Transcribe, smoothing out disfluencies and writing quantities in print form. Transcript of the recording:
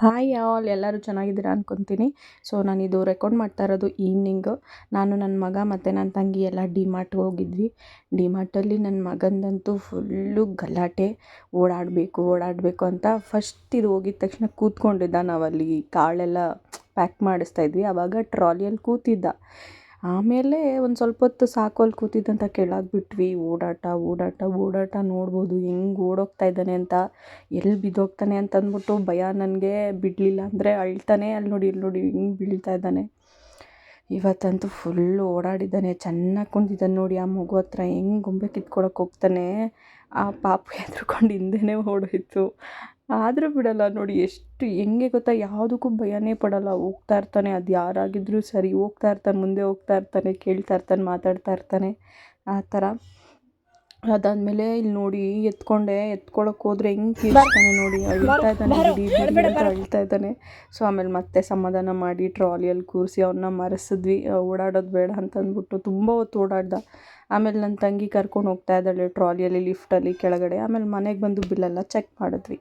Hi all, ಎಲ್ಲರೂ ಚೆನ್ನಾಗಿದ್ದೀರಾ ಅನ್ಕೊತೀನಿ. ಸೊ ನಾನಿದು ರೆಕಾರ್ಡ್ ಮಾಡ್ತಾ ಇರೋದು ಈವ್ನಿಂಗು. ನಾನು ನನ್ನ ಮಗ ಮತ್ತು ನನ್ನ ತಂಗಿ ಎಲ್ಲ ಡಿಮಾರ್ಟ್ಗೆ ಹೋಗಿದ್ವಿ. ಡಿಮಾರ್ಟಲ್ಲಿ ನನ್ನ ಮಗಂದಂತೂ ಫುಲ್ಲು ಗಲಾಟೆ. ಓಡಾಡಬೇಕು ಅಂತ ಫಸ್ಟ್ ಇದು ಹೋಗಿದ ತಕ್ಷಣ ಕೂತ್ಕೊಂಡಿದ್ದ. ನಾವಲ್ಲಿ ಕಾಳೆಲ್ಲ ಪ್ಯಾಕ್ ಮಾಡಿಸ್ತಾ ಇದ್ವಿ. ಆವಾಗ ಟ್ರಾಲಿಯಲ್ಲಿ ಕೂತಿದ್ದ. ಆಮೇಲೆ ಒಂದು ಸ್ವಲ್ಪ ಹೊತ್ತು ಸಾಕು ಅಲ್ಲಿ ಕೂತಿದ್ದಂತ ಕೆಳಗೆ ಬಿಟ್ವಿ. ಓಡಾಟ ನೋಡ್ಬೋದು ಹೆಂಗೆ ಓಡೋಗ್ತಾ ಇದ್ದಾನೆ ಅಂತ, ಎಲ್ಲಿ ಬಿದ್ದೋಗ್ತಾನೆ ಅಂತ ಅಂದ್ಬಿಟ್ಟು ಭಯ ನನಗೆ. ಬಿಡಲಿಲ್ಲ ಅಂದರೆ ಅಳ್ತಾನೆ. ಅಲ್ಲಿ ನೋಡಿ ಹಿಂಗೆ ಬೀಳ್ತಾ ಇದ್ದಾನೆ. ಇವತ್ತಂತೂ ಫುಲ್ಲು ಓಡಾಡಿದ್ದಾನೆ, ಚೆನ್ನಾಗಿ ಕುಂತಿದ್ದಾನೆ ನೋಡಿ. ಆ ಮಗು ಹತ್ರ ಹೆಂಗೆ ಗೊಂಬೆ ಕಿತ್ಕೊಳಕ್ಕೆ ಹೋಗ್ತಾನೆ. ಆ ಪಾಪು ಹೆದ್ರ್ಕೊಂಡು ಹಿಂದೆನೇ ಓಡೋಯ್ತು. ಆದರೂ ಬಿಡಲ್ಲ ನೋಡಿ. ಎಷ್ಟು ಹೆಂಗೆ ಗೊತ್ತಾ, ಯಾವುದಕ್ಕೂ ಭಯನೇ ಪಡಲ್ಲ. ಹೋಗ್ತಾ ಇರ್ತಾನೆ, ಅದು ಯಾರಾಗಿದ್ರೂ ಸರಿ ಹೋಗ್ತಾ ಇರ್ತಾನೆ, ಮುಂದೆ ಹೋಗ್ತಾ ಇರ್ತಾನೆ, ಕೇಳ್ತಾ ಇರ್ತಾನೆ, ಮಾತಾಡ್ತಾ ಇರ್ತಾನೆ, ಆ ಥರ. ಅದಾದಮೇಲೆ ಇಲ್ಲಿ ನೋಡಿ ಎತ್ಕೊಳಕ್ಕೆ ಹೋದ್ರೆ ಹೆಂಗೆ ಕಿರ್ಚ್ತಾನೆ ನೋಡಿ. ಅಳ್ತಾ ಇದ್ದಾನೆ, ಬಿಡಿ ಅಂತ ಅಳ್ತಾ ಇದ್ದಾನೆ. ಸೊ ಆಮೇಲೆ ಮತ್ತೆ ಸಮಾಧಾನ ಮಾಡಿ ಟ್ರಾಲಿಯಲ್ಲಿ ಕೂರಿಸಿ ಅವನ್ನ ಮರೆಸಿದ್ವಿ. ಓಡಾಡೋದು ಬೇಡ ಅಂತ ಅಂದ್ಬಿಟ್ಟು ತುಂಬ ಹೊತ್ತು ಓಡಾಡ್ದ. ಆಮೇಲೆ ನನ್ನ ತಂಗಿ ಕರ್ಕೊಂಡು ಹೋಗ್ತಾ ಇದ್ದಾಳೆ ಟ್ರಾಲಿಯಲ್ಲಿ, ಲಿಫ್ಟಲ್ಲಿ ಕೆಳಗಡೆ. ಆಮೇಲೆ ಮನೆಗೆ ಬಂದು ಬಿಲ್ಲೆಲ್ಲ ಚೆಕ್ ಮಾಡಿದ್ವಿ.